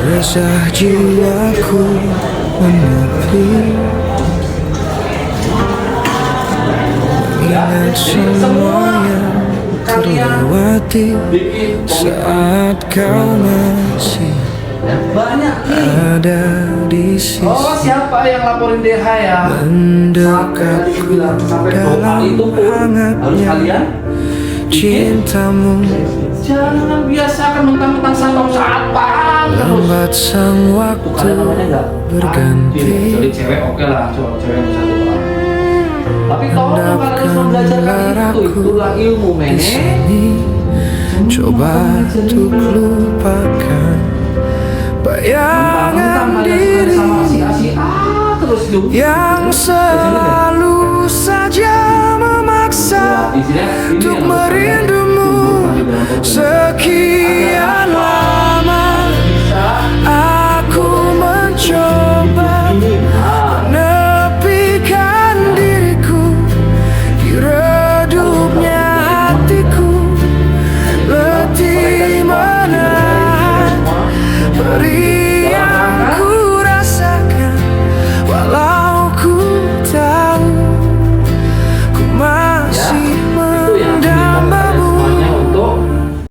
Resah jiwaku menepi, mengingat semua yang terlewati saat kau masih ada di sisi. Oh, siapa yang laporin DH ya? Mendekatku dalam hangatnya cintamu. Jangan biasakan mentang-mentang satpam Lambat sang waktu berganti. Jadi cewek oke lah, cewek bisa dua. Tapi kalau harus belajarkan itulah ilmu Disini coba untuk lupakan bayangan diri yang selalu saja memaksa untuk merindumu sekian lama.